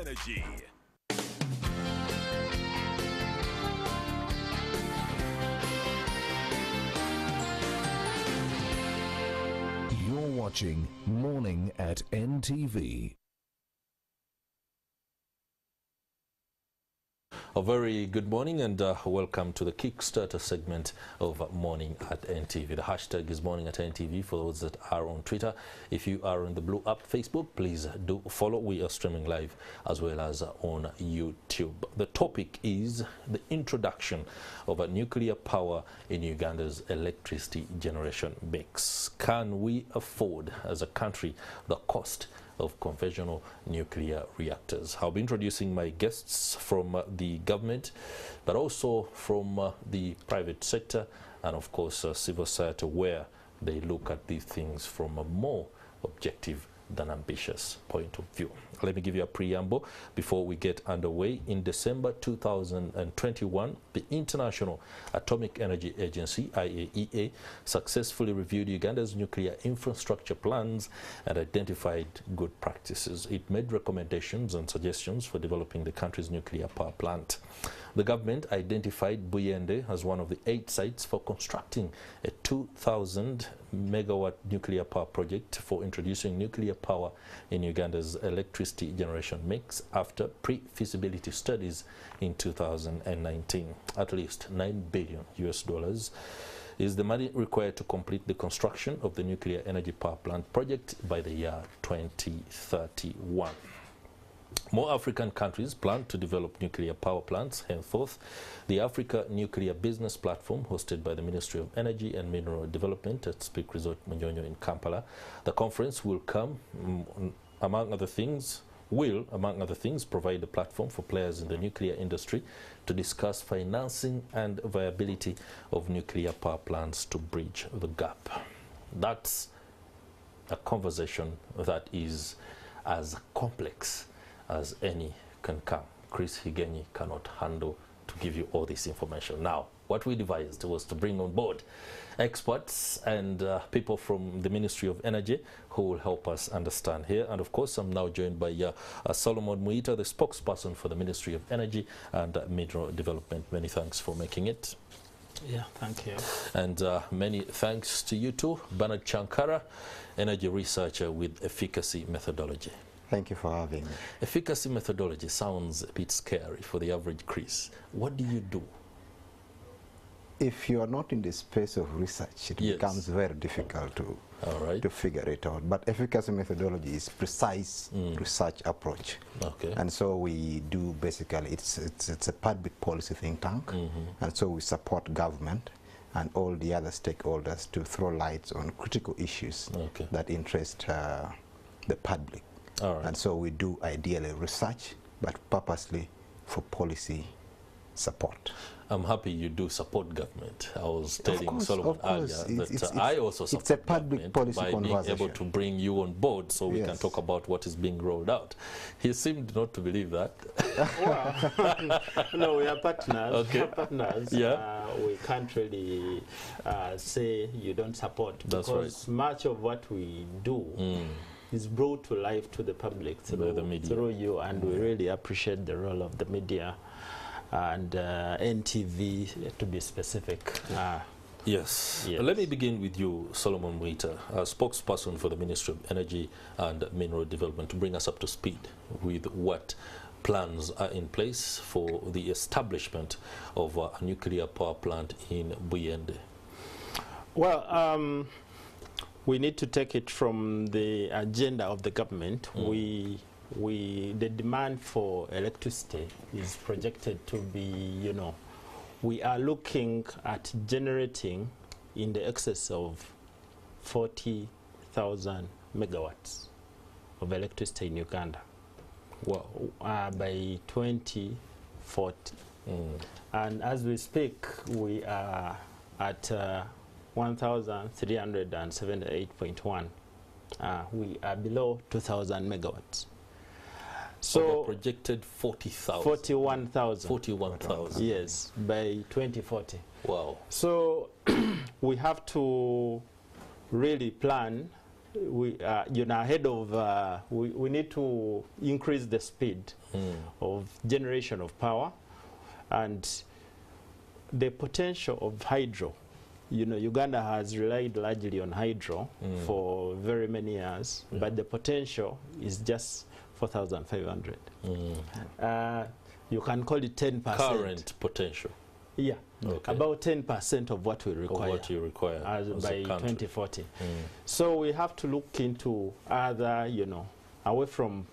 Energy. You're watching Morning at NTV. A very good morning and welcome to the Kickstarter segment of Morning at NTV. The hashtag is Morning at NTV for those that are on Twitter. If you are on the Blue App Facebook, please do follow. We are streaming live as well as on YouTube. The topic is the introduction of a nuclear power in Uganda's electricity generation mix. Can we afford as a country the cost of conventional nuclear reactors? I'll be introducing my guests from the government, but also from the private sector and of course civil society, where they look at these things from a more objective than ambitious point of view. Let me give you a preamble before we get underway. In December 2021, the International Atomic Energy Agency, IAEA, successfully reviewed Uganda's nuclear infrastructure plans and identified good practices. It made recommendations and suggestions for developing the country's nuclear power plant. The government identified Buyende as one of the 8 sites for constructing a 2,000 megawatt nuclear power project for introducing nuclear power in Uganda's electricity generation mix after pre-feasibility studies in 2019. At least $9 billion is the money required to complete the construction of the nuclear energy power plant project by the year 2031. More African countries plan to develop nuclear power plants. Henceforth, the Africa Nuclear Business Platform, hosted by the Ministry of Energy and Mineral Development at Speak Resort Munyonyo in Kampala. The conference will among other things, provide a platform for players in the nuclear industry to discuss financing and viability of nuclear power plants to bridge the gap. That's a conversation that is as complex as any can come. Chris Higenyi cannot handle to give you all this information. Now, what we devised was to bring on board experts and people from the Ministry of Energy who will help us understand here. And of course, I'm now joined by Solomon Muita, the spokesperson for the Ministry of Energy and Mineral Development. Many thanks for making it. Yeah, thank you. And many thanks to you too, Bernard Chankara, energy researcher with Efficacy Methodology. Thank you for having me. Efficacy methodology sounds a bit scary for the average Chris. What do you do? If you are not in the space of research, it becomes very difficult to figure it out. But efficacy methodology is precise research approach. Okay. And so we do basically, it's a public policy think tank. And so we support government and all the other stakeholders to throw lights on critical issues that interest the public. And so we do ideally research, but purposely for policy support. I'm happy you do support government. I was telling Solomon earlier that I also support it's a public policy by being able to bring you on board so we can talk about what is being rolled out. He seemed not to believe that. Well, no, we are partners. Okay. We are partners. Yeah. We can't really say you don't support, because much of what we do is brought to life to the public through the media. Through you, and we really appreciate the role of the media and NTV, to be specific. Yes. Let me begin with you, Solomon Muita, a spokesperson for the Ministry of Energy and Mineral Development, to bring us up to speed with what plans are in place for the establishment of a nuclear power plant in Buyende. Well, we need to take it from the agenda of the government. The demand for electricity is projected to be, we are looking at generating in the excess of 40,000 megawatts of electricity in Uganda. Wow. By 2040. And as we speak, we are at 1,378.1. We are below 2,000 megawatts. So projected 40,000. 41,000. 41,000. Yes, by 2040. Wow. So we have to really plan ahead of, we need to increase the speed of generation of power and the potential of hydro. Uganda has relied largely on hydro for very many years, but the potential is just 4,500. You can call it 10%. Current potential. Yeah, about 10% of what we require. Of what you require by 2040. So we have to look into other, away from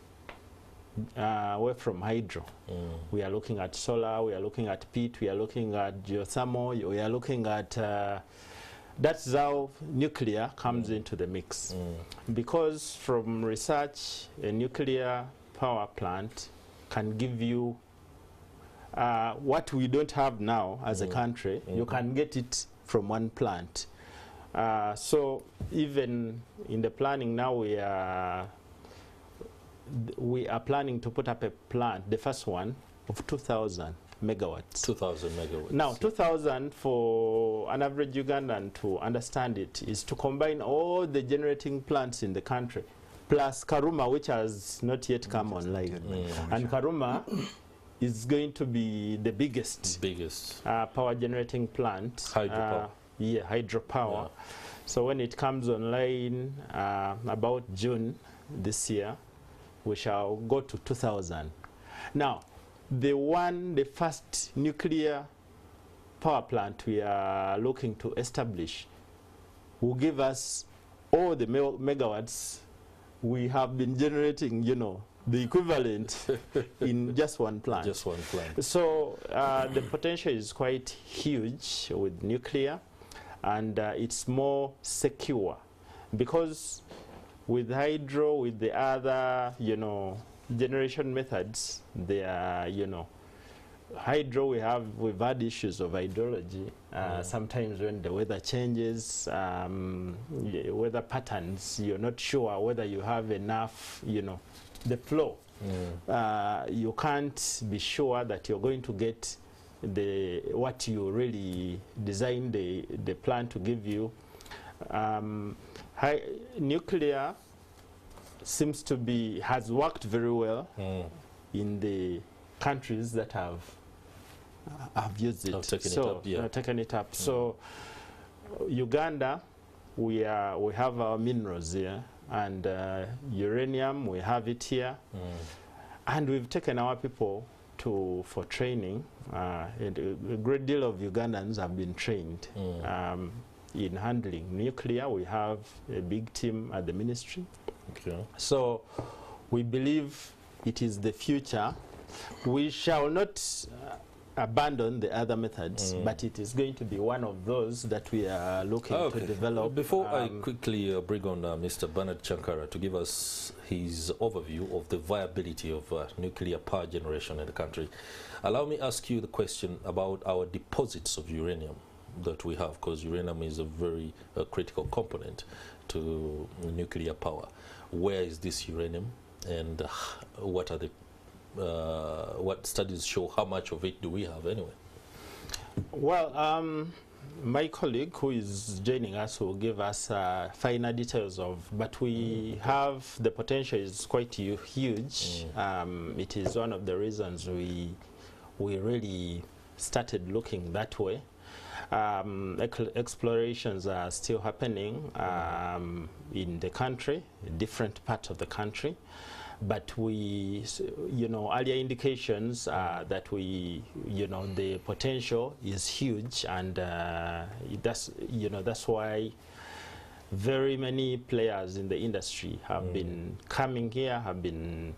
hydro. We are looking at solar, we are looking at peat, we are looking at geothermal, we are looking at, that's how nuclear comes into the mix. Because from research, a nuclear power plant can give you what we don't have now as a country. You can get it from one plant. So even in the planning now, we are planning to put up a plant, the first one, of 2,000 megawatts. 2,000 megawatts. Now, 2,000 for an average Ugandan to understand it is to combine all the generating plants in the country, plus Karuma, which has not yet come online. And Karuma is going to be the biggest power generating plant. Hydropower. Hydropower. Yeah. So when it comes online about June this year, we shall go to 2,000. Now, the first nuclear power plant we are looking to establish will give us all the megawatts we have been generating, the equivalent in just one plant. Just one plant. So the potential is quite huge with nuclear, and it's more secure because with hydro, with the other, generation methods, they are, hydro, we've had issues of hydrology. Sometimes when the weather changes, weather patterns, you're not sure whether you have enough, the flow. You can't be sure that you're going to get what you really designed the plant to give you. Nuclear seems to has worked very well in the countries that have used it. Taken it up. So Uganda, we have our minerals here, and uranium, we have it here, and we've taken our people for training. And a great deal of Ugandans have been trained in handling nuclear. We have a big team at the ministry. So we believe it is the future. We shall not abandon the other methods, but it is going to be one of those that we are looking to develop. Before I quickly bring on Mr. Bernard Chankara to give us his overview of the viability of nuclear power generation in the country, allow me ask you the question about our deposits of uranium that we have, because uranium is a very critical component to nuclear power. Where is this uranium, and what are the what studies show how much of it do we have anyway? Well, my colleague who is joining us will give us finer details but we have, the potential is quite huge. It is one of the reasons we really started looking that way. Explorations are still happening in the country, different parts of the country, but we, earlier indications are that the potential is huge, and that's why very many players in the industry have been coming here, have been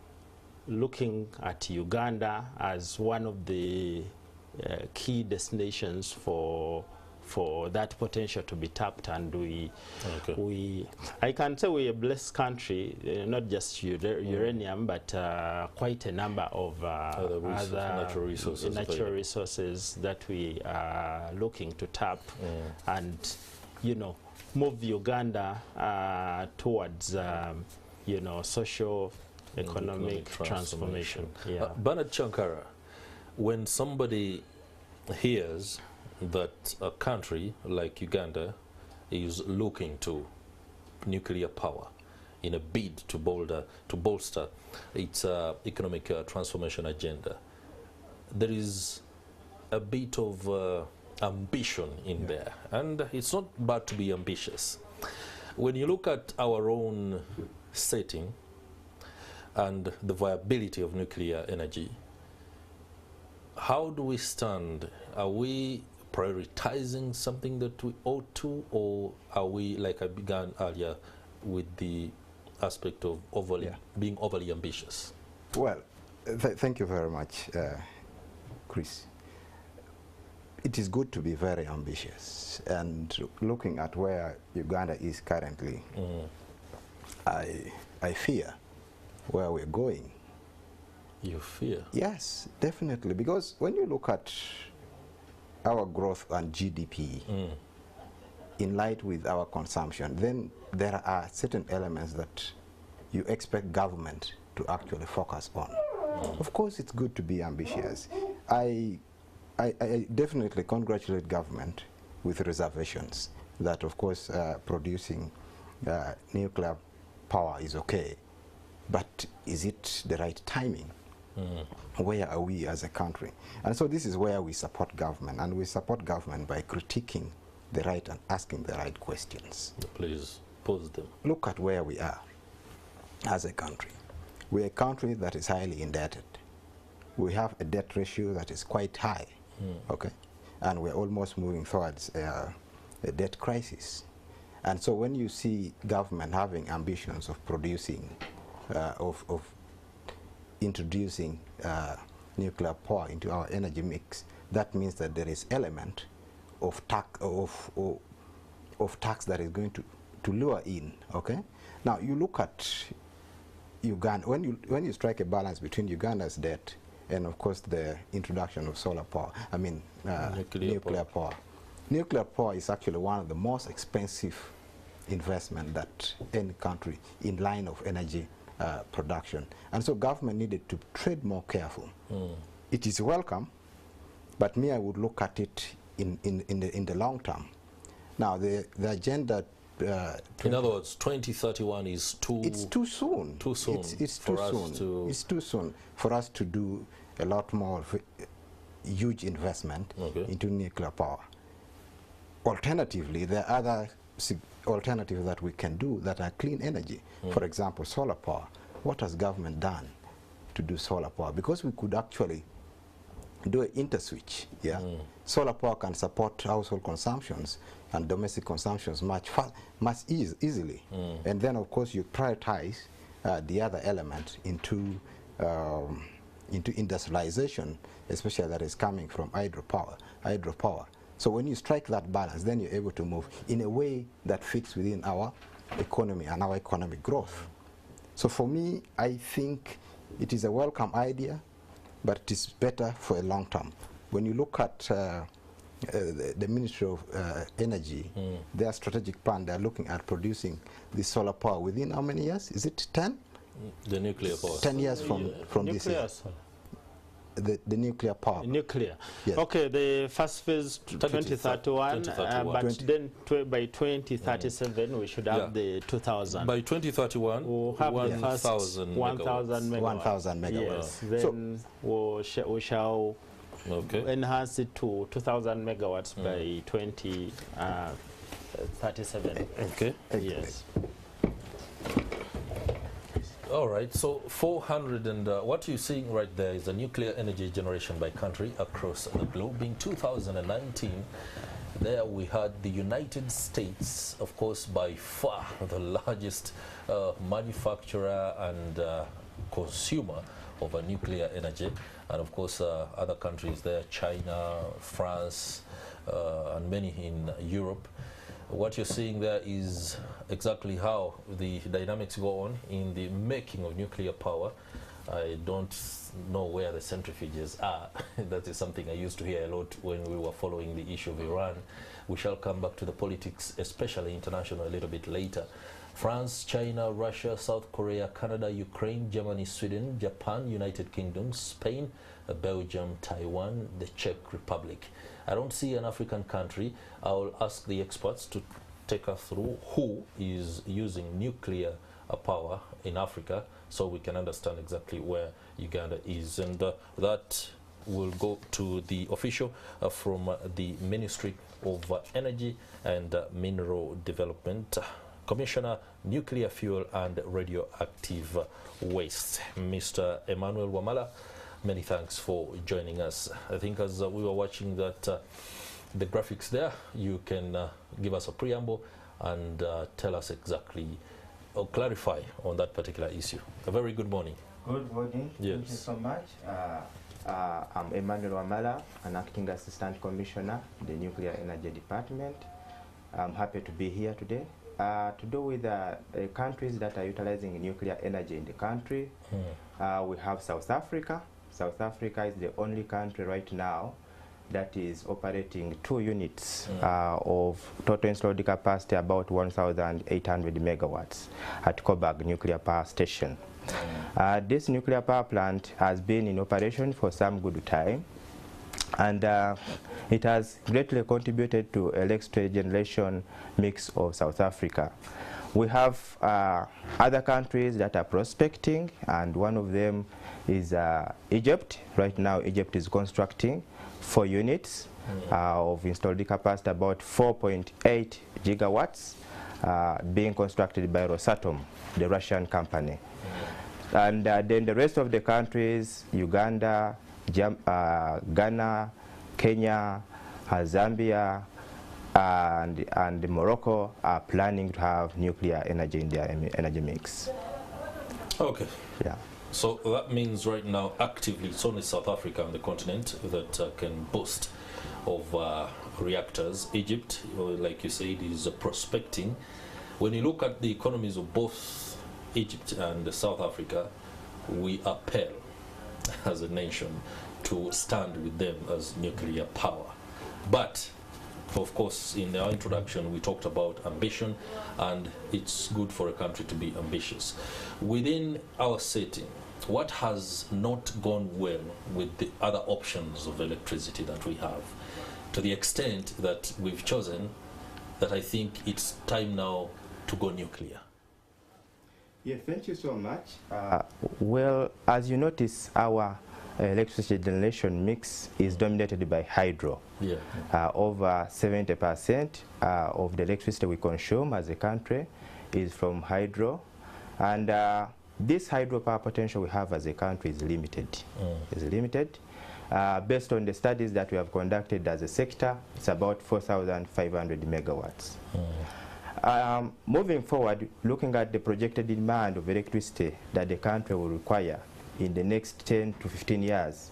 looking at Uganda as one of the key destinations for that potential to be tapped, and I can say we're a blessed country, not just uranium, but quite a number of other natural resources that we are looking to tap and move Uganda towards social economic transformation. Bernard Chankara, when somebody hears that a country like Uganda is looking to nuclear power in a bid to bolster its economic transformation agenda. There is a bit of ambition in there, and it's not bad to be ambitious. When you look at our own setting and the viability of nuclear energy, how do we stand? Are we prioritizing something that we ought to, or are we, like I began earlier, with the aspect of being overly ambitious? Well, thank you very much, Chris. It is good to be very ambitious, and looking at where Uganda is currently, I fear where we're going. You fear? Yes, definitely, because when you look at our growth and GDP in light with our consumption, then there are certain elements that you expect government to actually focus on. Of course, it's good to be ambitious. I definitely congratulate government with reservations that, of course, producing nuclear power is okay, but is it the right timing? Where are we as a country? And so this is where we support government, and we support government by critiquing the right and asking the right questions. Please pose them. Look at where we are as a country. We're a country that is highly indebted. We have a debt ratio that is quite high, okay? And we're almost moving towards a debt crisis. And so when you see government having ambitions of producing, of introducing nuclear power into our energy mix, that means that there is element of tax that is going to lure in, okay? Now you look at Uganda, when you strike a balance between Uganda's debt and of course the introduction of solar power, I mean nuclear power. Nuclear power is actually one of the most expensive investment that any country in line of energy production. And so government needed to tread more careful. It is welcome, but me, I would look at it in the long term. Now the agenda in other words, 2031 is too... It's too soon. Too soon. It's too soon. It's too soon for us to do a lot more huge investment into nuclear power. Alternatively, there are other alternatives that we can do that are clean energy. For example, solar power. What has government done to do solar power? Because we could actually do an interswitch. Solar power can support household consumptions and domestic consumptions much easily. And then, of course, you prioritize the other element into industrialization, especially that is coming from hydropower. So when you strike that balance, then you're able to move in a way that fits within our economy and our economic growth. So for me, I think it is a welcome idea, but it is better for a long term. When you look at the Ministry of Energy, their strategic plan, they're looking at producing the solar power within how many years? Is it 10? The nuclear power. 10 years from this year. The nuclear power. Nuclear. Yes. Okay, the first phase 2031, but then by 2037 we should have the 2000. By 2031, we'll have 1,000 megawatts. 1,000 megawatts. Yes. Then we shall enhance it to 2,000 megawatts by 2037. Okay. Yes. All right, so 400 and what you're seeing right there is the nuclear energy generation by country across the globe. In 2019, there we had the United States, of course, by far the largest manufacturer and consumer of nuclear energy. And of course, other countries there, China, France, and many in Europe. What you're seeing there is exactly how the dynamics go on in the making of nuclear power. I don't know where the centrifuges are. That is something I used to hear a lot when we were following the issue of Iran. We shall come back to the politics, especially international, a little bit later. France, China, Russia, South Korea, Canada, Ukraine, Germany, Sweden, Japan, United Kingdom, Spain, Belgium, Taiwan, the Czech Republic. I don't see an African country. I will ask the experts to take us through who is using nuclear power in Africa so we can understand exactly where Uganda is. And that will go to the official from the Ministry of Energy and Mineral Development, Commissioner, Nuclear Fuel and Radioactive Waste, Mr. Emmanuel Wamala. Many thanks for joining us. I think as we were watching that, the graphics there, you can give us a preamble and tell us exactly or clarify on that particular issue. A very good morning. Good morning. Yes. Thank you so much. I'm Emmanuel Wamala, an acting assistant commissioner in the Nuclear Energy Department. I'm happy to be here today to do with the countries that are utilizing nuclear energy in the country. We have South Africa. South Africa is the only country right now that is operating 2 units of total installed capacity about 1,800 megawatts at Coburg Nuclear Power Station. This nuclear power plant has been in operation for some good time, and it has greatly contributed to electricity generation mix of South Africa. We have other countries that are prospecting, and one of them is Egypt. Right now, Egypt is constructing 4 units of installed capacity, about 4.8 gigawatts, being constructed by Rosatom, the Russian company. And then the rest of the countries, Uganda, Ghana, Kenya, Zambia, and Morocco are planning to have nuclear energy in their energy mix. Okay. Yeah. So that means right now, actively, it's only South Africa on the continent that can boast of reactors. Egypt, like you said, is prospecting. When you look at the economies of both Egypt and South Africa, we are pale as a nation to stand with them as nuclear power. But of course, in our introduction, we talked about ambition, and it's good for a country to be ambitious. Within our setting, what has not gone well with the other options of electricity that we have, to the extent that we've chosen that I think it's time now to go nuclear? Yeah, thank you so much. Well, as you notice, our electricity generation mix is dominated by hydro. Yeah. Over 70% of the electricity we consume as a country is from hydro, and this hydropower potential we have as a country is limited. Is limited. Based on the studies that we have conducted as a sector, it's about 4,500 megawatts. Moving forward, looking at the projected demand of electricity that the country will require in the next 10 to 15 years,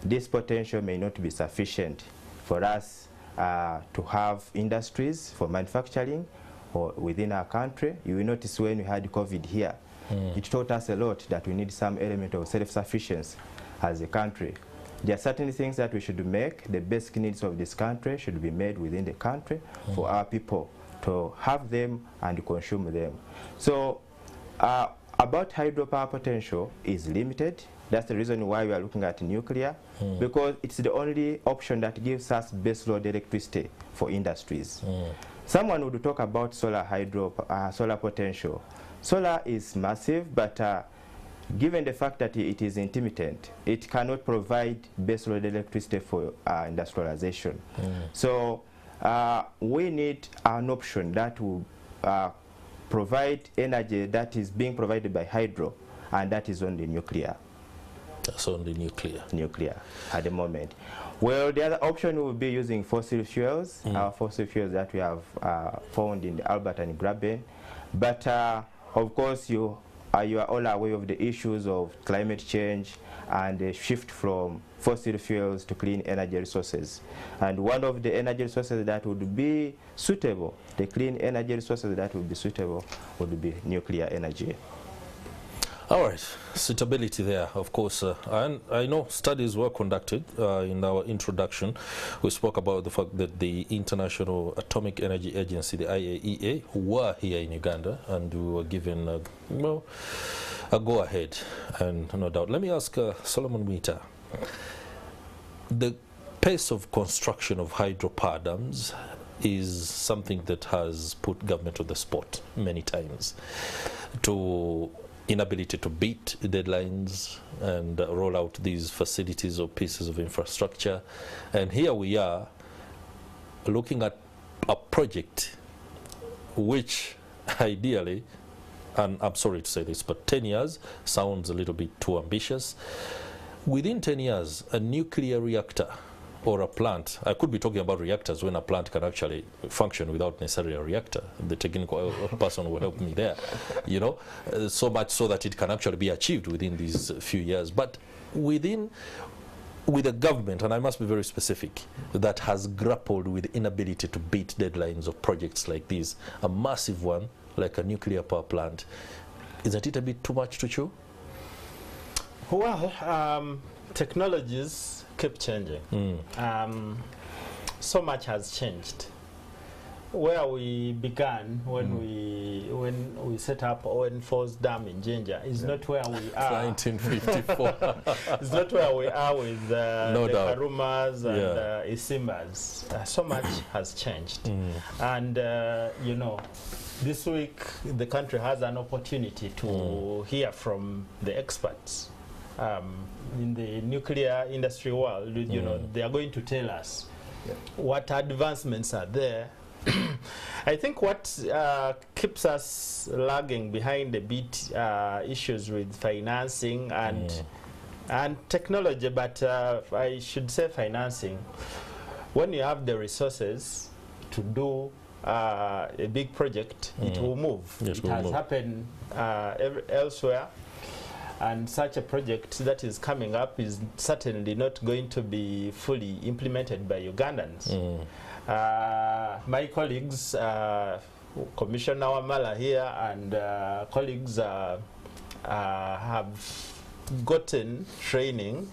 this potential may not be sufficient for us to have industries for manufacturing or within our country. You will notice when we had COVID here, it taught us a lot that we need some element of self-sufficiency as a country. There are certain things that we should make. The basic needs of this country should be made within the country for our people to have them and consume them. So about hydropower potential is limited. That's the reason why we are looking at nuclear, because it's the only option that gives us baseload electricity for industries. Someone would talk about solar potential. Solar is massive, but given the fact that it is intermittent, it cannot provide baseload electricity for industrialization. So we need an option that will provide energy that is being provided by hydro, and that is only nuclear. That's only nuclear. Nuclear at the moment. Well, the other option will be using fossil fuels, fossil fuels that we have found in the Albert and Graben. But of course, you are all aware of the issues of climate change and the shift from fossil fuels to clean energy resources. And one of the energy resources that would be suitable, the clean energy resources that would be suitable, would be nuclear energy. All right, suitability there, of course. And I know studies were conducted in our introduction. We spoke about the fact that the International Atomic Energy Agency, the IAEA, were here in Uganda, and we were given a go-ahead, and no doubt. Let me ask Solomon Mwita, the pace of construction of hydropower dams is something that has put government on the spot many times, to inability to beat deadlines and roll out these facilities or pieces of infrastructure. And here we are looking at a project which ideally, and I'm sorry to say this, but 10 years sounds a little bit too ambitious. Within 10 years, a nuclear reactor or a plant, I could be talking about reactors when a plant can actually function without necessarily a reactor. The technical person will help me there, you know, so much so that it can actually be achieved within these few years. But with a government, and I must be very specific, that has grappled with inability to beat deadlines of projects like this, a massive one like a nuclear power plant, isn't it a bit too much to chew? Well, technologies keep changing. So much has changed. Where we began when we set up Owen Falls Dam in Jinja is not where we are. 1954. It's not where we are with No the doubt. Karumas and Isimbas. So much has changed. And, you know, this week the country has an opportunity to hear from the experts. In the nuclear industry world, you know, they are going to tell us what advancements are there. I think what keeps us lagging behind a bit issues with financing and technology, but I should say financing. When you have the resources to do a big project, it will move. Yes, it will has move. happened elsewhere. And such a project that is coming up is certainly not going to be fully implemented by Ugandans. My colleagues, Commissioner Wamala here, and colleagues have gotten training,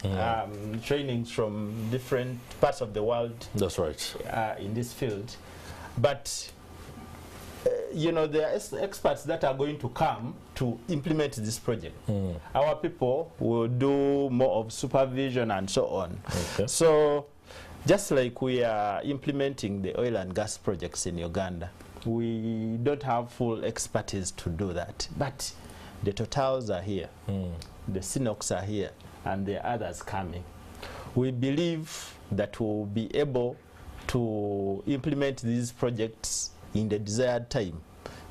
trainings from different parts of the world. That's right. In this field. But you know, there are experts that are going to come to implement this project. Our people will do more of supervision and so on. Okay. So just like we are implementing the oil and gas projects in Uganda, we don't have full expertise to do that. But the Totals are here, the Sinox are here, and there are others coming. We believe that we'll be able to implement these projects in the desired time,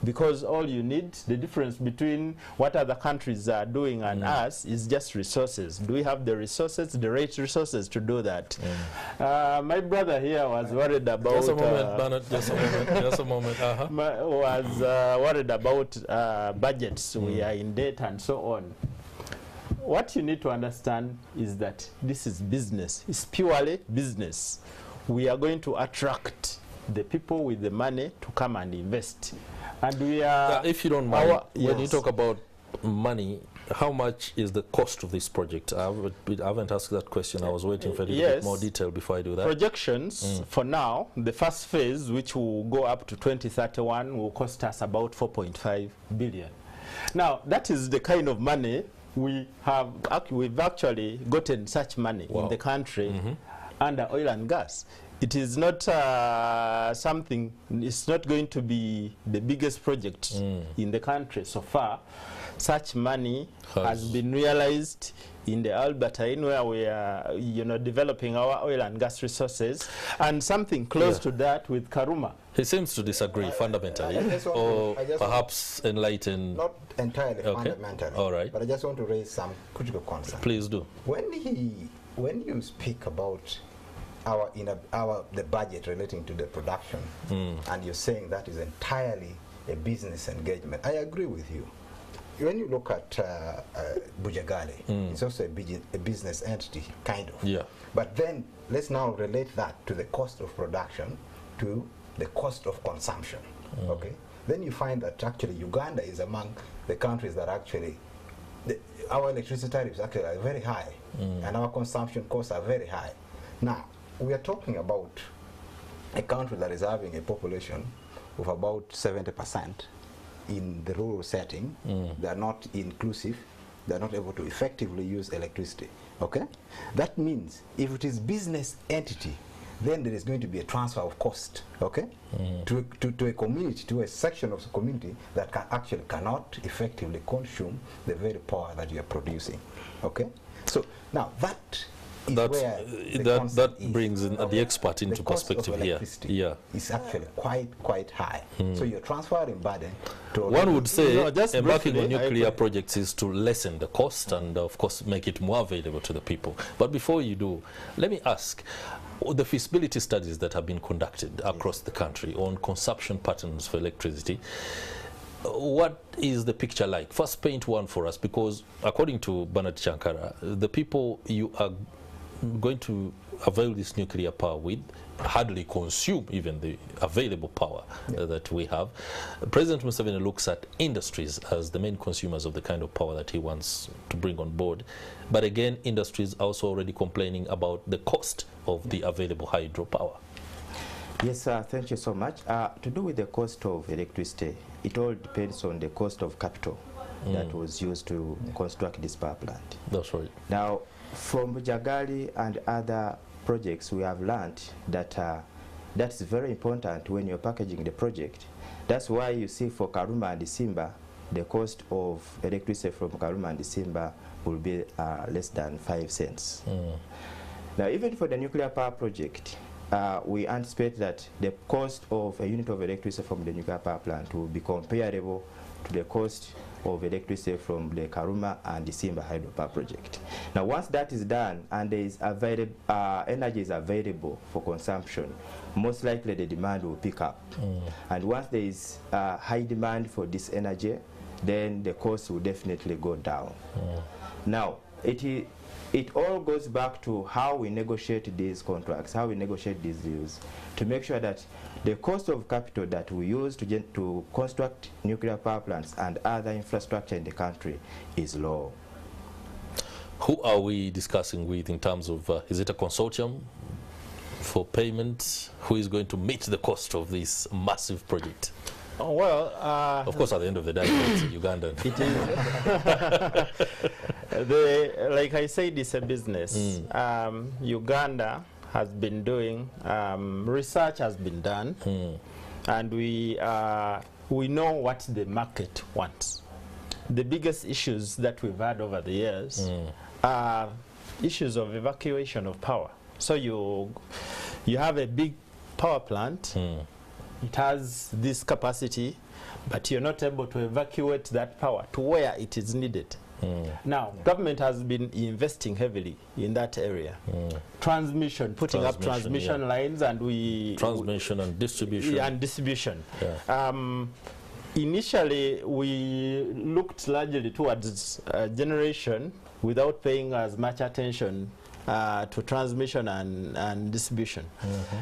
because all you need, the difference between what other countries are doing and us is just resources. Do we have the resources, the right resources to do that? My brother here was worried about Just a moment, Bernard, just a moment, just a moment. was worried about budgets. We are in debt and so on. What you need to understand is that this is business. It's purely business. We are going to attract the people with the money to come and invest. And we are... if you don't mind, when you talk about money, how much is the cost of this project? I haven't asked that question. I was waiting for a little bit more detail before I do that. Projections, for now, the first phase, which will go up to 2031, will cost us about 4.5 billion. Now, that is the kind of money we've actually gotten such money in the country under oil and gas. It is not something, it's not going to be the biggest project in the country so far. Such money has been realized in the Albertine, where we are, you know, developing our oil and gas resources, and something close to that with Karuma. He seems to disagree fundamentally, or perhaps enlighten. Not entirely fundamentally. All right. But I just want to raise some critical concerns. Please do. When you speak about the budget relating to the production, and you're saying that is entirely a business engagement, I agree with you. When you look at Bujagali, it's also a business entity, kind of. Yeah. But then let's now relate that to the cost of production, to the cost of consumption. Okay. Then you find that actually Uganda is among the countries that actually our electricity tariffs actually are very high, and our consumption costs are very high. Now, we are talking about a country that is having a population of about 70% in the rural setting. They are not inclusive. They are not able to effectively use electricity. Okay? That means if it is business entity then there is going to be a transfer of cost, okay, to a community, to a section of the community that actually cannot effectively consume the very power that you are producing, okay. So now that is where that brings in, the expert into perspective here. Yeah, it's actually quite high. So you're transferring burden to one would say embarking briefly, on nuclear projects is to lessen the cost and of course make it more available to the people. But before you do, let me ask, the feasibility studies that have been conducted across the country on consumption patterns for electricity, what is the picture like? First paint one for us, because according to Bernard Chankara, the people you are going to avail this nuclear power with hardly consume even the available power that we have. President Museveni looks at industries as the main consumers of the kind of power that he wants to bring on board. But again, industries are also already complaining about the cost of the available hydropower. Yes, thank you so much. To do with the cost of electricity, it all depends on the cost of capital that was used to construct this power plant. That's right. Now, from Jagali and other projects, we have learned that that's very important when you're packaging the project. That's why you see for Karuma and Simba, the cost of electricity from Karuma and Simba will be less than 5 cents. Now, even for the nuclear power project, we anticipate that the cost of a unit of electricity from the nuclear power plant will be comparable to the cost of electricity from the Karuma and the Simba hydropower project. Now, once that is done and there is energy is available for consumption, most likely the demand will pick up. And once there is high demand for this energy, then the cost will definitely go down. Now, it all goes back to how we negotiate these contracts, how we negotiate these deals, to make sure that the cost of capital that we use to construct nuclear power plants and other infrastructure in the country is low. Who are we discussing with in terms of, is it a consortium for payment? Who is going to meet the cost of this massive project? Oh, well, of course, at the end of the day, it's Uganda. It is. Like I said, it's a business. Uganda has been doing, research has been done, and we know what the market wants. The biggest issues that we've had over the years are issues of evacuation of power. So you have a big power plant, it has this capacity, but you're not able to evacuate that power to where it is needed. Now, government has been investing heavily in that area. Transmission, putting up transmission lines, and transmission and distribution. And distribution. Initially, we looked largely towards generation without paying as much attention to transmission and distribution.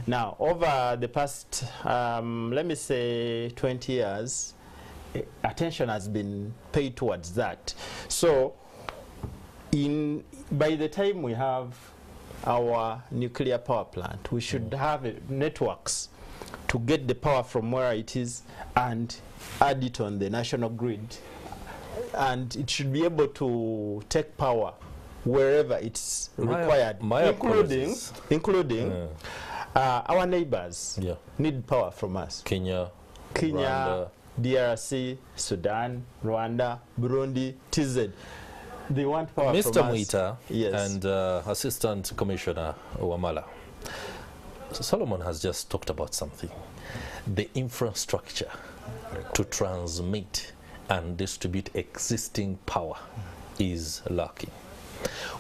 Now, over the past, let me say, 20 years, attention has been paid towards that. So, by the time we have our nuclear power plant, we should have networks to get the power from where it is and add it on the national grid. And it should be able to take power wherever it's required, including our neighbors need power from us. Kenya, Rwanda, DRC, Sudan, Rwanda, Burundi, TZ. They want power Mr. from us. Mwita and Assistant Commissioner Wamala, Solomon has just talked about something. The infrastructure to transmit and distribute existing power is lacking.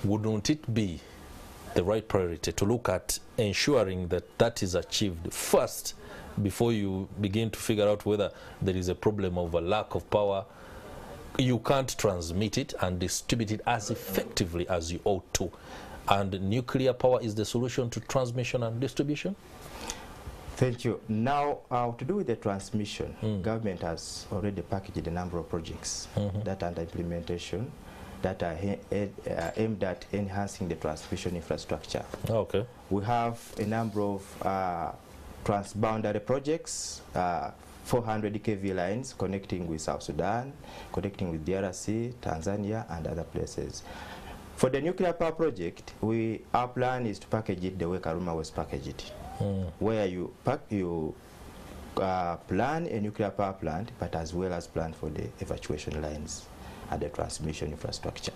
Wouldn't it be the right priority to look at ensuring that that is achieved first before you begin to figure out whether there is a problem of a lack of power? You can't transmit it and distribute it as effectively as you ought to. And nuclear power is the solution to transmission and distribution? Thank you. Now, to do with the transmission, government has already packaged a number of projects that are under implementation that are aimed at enhancing the transmission infrastructure. Okay. We have a number of transboundary projects, 400 kV lines connecting with South Sudan, connecting with DRC, Tanzania, and other places. For the nuclear power project, our plan is to package it the way Karuma was packaged. where you plan a nuclear power plant, but as well as plan for the evacuation lines and the transmission infrastructure.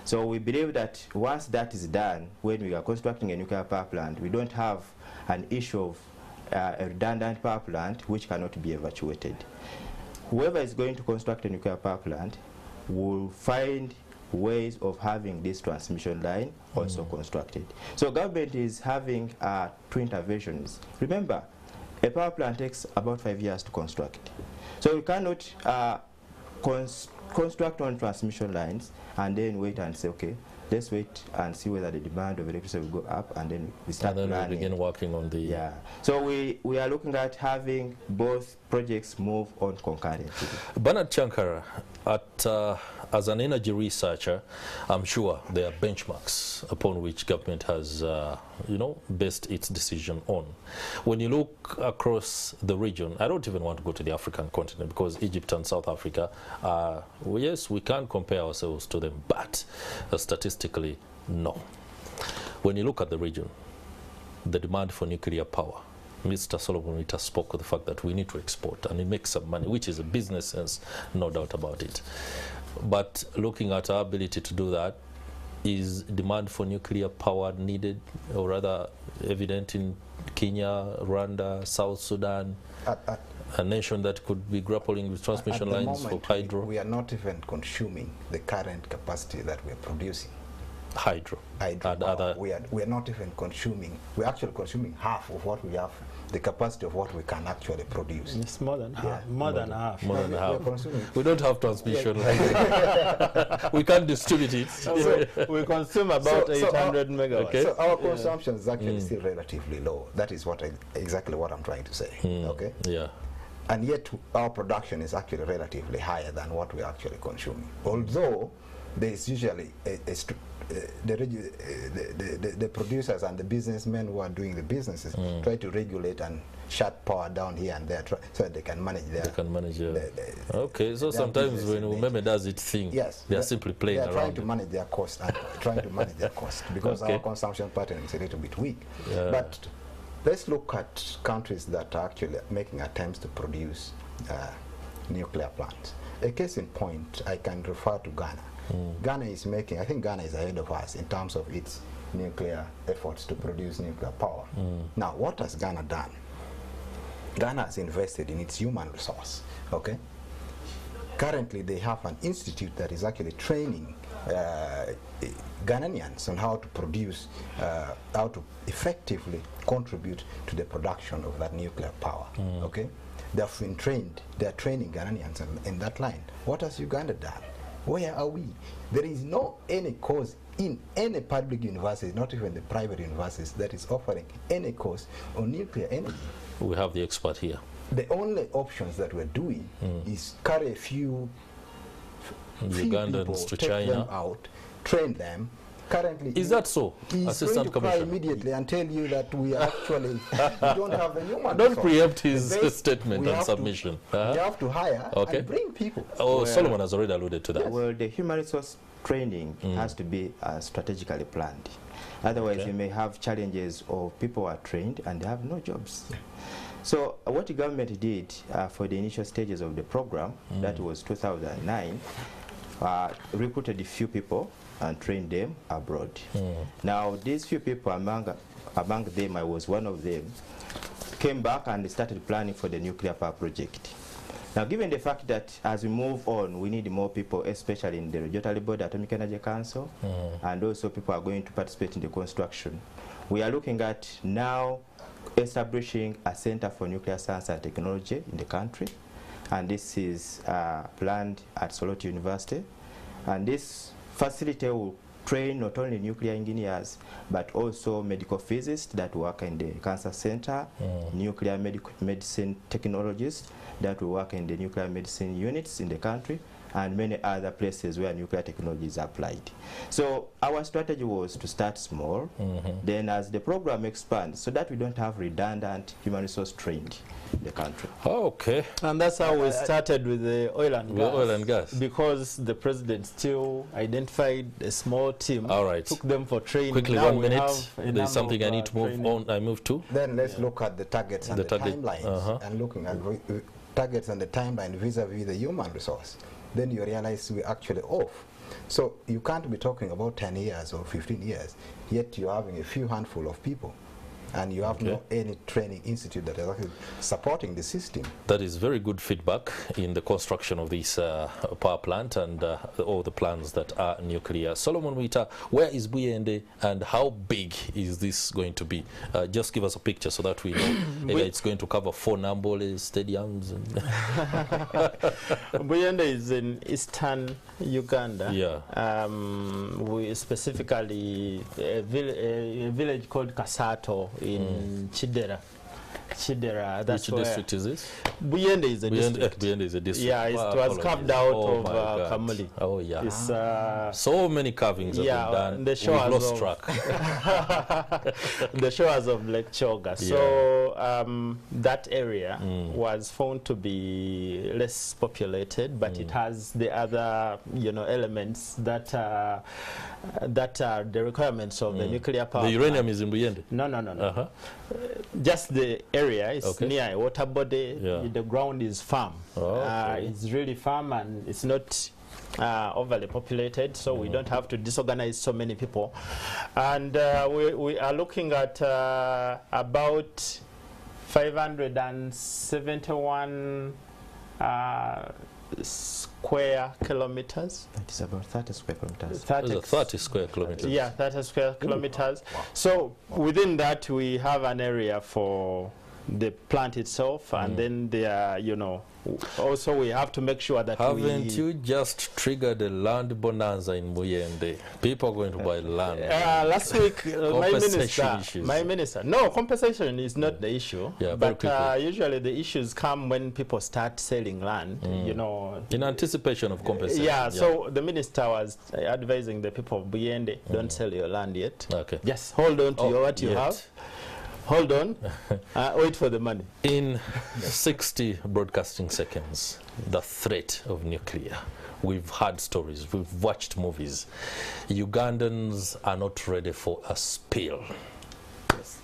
So we believe that once that is done, when we are constructing a nuclear power plant, we don't have an issue of a redundant power plant which cannot be evacuated. Whoever is going to construct a nuclear power plant will find ways of having this transmission line also constructed. So government is having two interventions. Remember, a power plant takes about 5 years to construct. So we cannot construct on transmission lines and then wait and say, okay, let's wait and see whether the demand of electricity will go up, and then we start planning. And then we begin working on the... Yeah. So we are looking at having both projects move on concurrently. Bernard Chankara, as an energy researcher, I'm sure there are benchmarks upon which government has, based its decision on. When you look across the region, I don't even want to go to the African continent because Egypt and South Africa, yes, we can compare ourselves to them, but statistically, no. When you look at the region, the demand for nuclear power, Mr. Solomon Rita spoke of the fact that we need to export and it makes some money, which is a business sense, no doubt about it. But looking at our ability to do that, is demand for nuclear power needed, or rather evident in Kenya, Rwanda, South Sudan, a nation that could be grappling with transmission lines for hydro? We are not even consuming the current capacity that we are producing. Hydro. And other we are not even consuming. We're actually consuming half of what we have, the capacity of what we can actually produce. It's more than half. More than half. More than half. We don't have transmission lines. We can't distribute it. So we consume about 800 megawatts. Okay. So our consumption is actually still relatively low. That is exactly what I'm trying to say. Okay. Yeah. And yet our production is actually relatively higher than what we're actually consuming. Although there is usually the producers and the businessmen who are doing the businesses try to regulate and shut power down here and there so that they can manage their... They can manage okay, so sometimes when Umeme does its thing, yes, they are simply playing around. They are trying to manage their cost and trying to manage their cost because our consumption pattern is a little bit weak. But let's look at countries that are actually making attempts to produce nuclear plants. A case in point, I can refer to Ghana. Ghana is making, I think Ghana is ahead of us in terms of its nuclear efforts to produce nuclear power. Now, what has Ghana done? Ghana has invested in its human resource, okay? Currently, they have an institute that is actually training Ghanaians on how to produce, how to effectively contribute to the production of that nuclear power, okay? They have been trained, they are training Ghanaians in that line. What has Uganda done? Where are we? There is no any course in any public university, not even the private universities, that is offering any course on nuclear energy. We have the expert here. The only options that we're doing is carry a few Ugandans people, to take China, them out, train them. Currently, is that so? He's Assistant going to cry Commissioner immediately and tell you that we actually we don't have a human Don't resource. preempt his statement and submission. We have to hire and bring people. Oh, Solomon has already alluded to that. Yes. Well, the human resource training has to be strategically planned. Otherwise, you may have challenges of people who are trained and they have no jobs. So what the government did for the initial stages of the program, that was 2009, recruited a few people and trained them abroad. Now, these few people, among them, I was one of them, came back and started planning for the nuclear power project. Now, given the fact that as we move on, we need more people, especially in the Regulatory Board Atomic Energy Council, and also people are going to participate in the construction. We are looking at now establishing a Center for Nuclear Science and Technology in the country, and this is planned at Soroti University. And this facility will train not only nuclear engineers, but also medical physicists that work in the cancer center, nuclear medicine technologists that will work in the nuclear medicine units in the country, and many other places where nuclear technology is applied. So our strategy was to start small, then as the program expands, so that we don't have redundant human resource trained in the country. Okay. And that's how we started with the oil and gas. Oil and gas. Because the president still identified a small team, all right, took them for training. Quickly, now 1 minute. There's something I need to move on. I move to. Then let's look at the targets and the timelines, and looking at targets and the timeline vis-a-vis the human resource. Then you realize we're actually off. So you can't be talking about 10 years or 15 years, yet you're having a few handful of people. And you have no any training institute that is actually supporting the system. That is very good feedback in the construction of this power plant and all the plans that are nuclear. Solomon Mwita, where is Buyende and how big is this going to be? Just give us a picture so that we know whether it's going to cover 4 Nambole stadiums. Buyende is in eastern Uganda. Yeah. We specifically a village called Kasato in Chidera. That's which district is this? Buyende is a district. Buyende is a district. Yeah, it was carved out of Kamuli. Oh yeah. It's, so many carvings have been done. The shores We've lost track. The shores of Lake Choga. Yeah. So that area was found to be less populated, but it has the other, elements that are the requirements of the nuclear power. The uranium is in Buyende? No. Just the area is near a water body. Yeah. The ground is firm. Okay. It's really firm and it's not overly populated, so we don't have to disorganize so many people. And we are looking at about 571 square kilometers. It is about 30 square kilometers. 30 square kilometers. Yeah, 30 square kilometers. Wow. So within that we have an area for the plant itself, and then there, also we have to make sure that haven't you just triggered a land bonanza in Buyende? People are going to buy land. Last week, my minister, no, compensation is not the issue, but usually the issues come when people start selling land, in anticipation of compensation. Yeah, so the minister was advising the people of Buyende, don't sell your land yet. Okay. Just hold on to what you have. Hold on, wait for the money. In 60 broadcasting seconds, the threat of nuclear. We've heard stories, we've watched movies. Ugandans are not ready for a spill. Yes.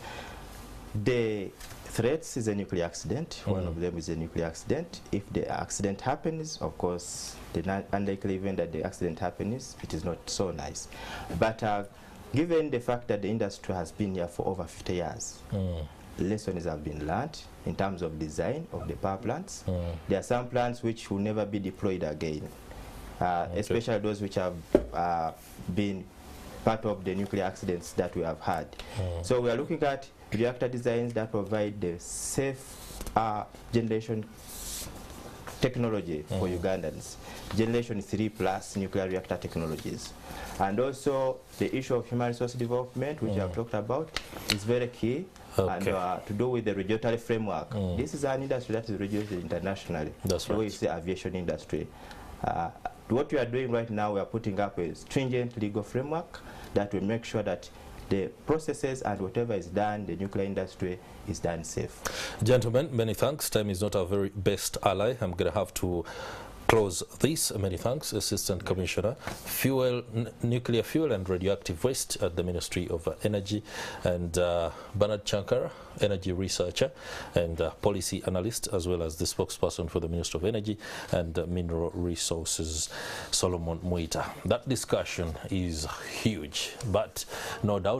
The threats is a nuclear accident. One of them is a nuclear accident. If the accident happens, of course, the unlikely event that the accident happens, it is not so nice. But given the fact that the industry has been here for over 50 years, lessons have been learned in terms of design of the power plants. There are some plants which will never be deployed again, especially those which have been part of the nuclear accidents that we have had. So we are looking at reactor designs that provide the safe generation technology for Ugandans, generation 3+ nuclear reactor technologies. And also the issue of human resource development, which I have talked about, is very key. And to do with the regulatory framework. This is an industry that is regulated internationally. That's right. The way it's the aviation industry. What we are doing right now, we are putting up a stringent legal framework that will make sure that the processes and whatever is done, the nuclear industry is done safe. Gentlemen, many thanks. Time is not our very best ally. I'm going to have to close this. Many thanks, Assistant Commissioner, Nuclear Fuel and Radioactive Waste at the Ministry of Energy, and Bernard Chankara, Energy Researcher and Policy Analyst, as well as the spokesperson for the Ministry of Energy and Mineral Resources, Solomon Mwita. That discussion is huge, but no doubt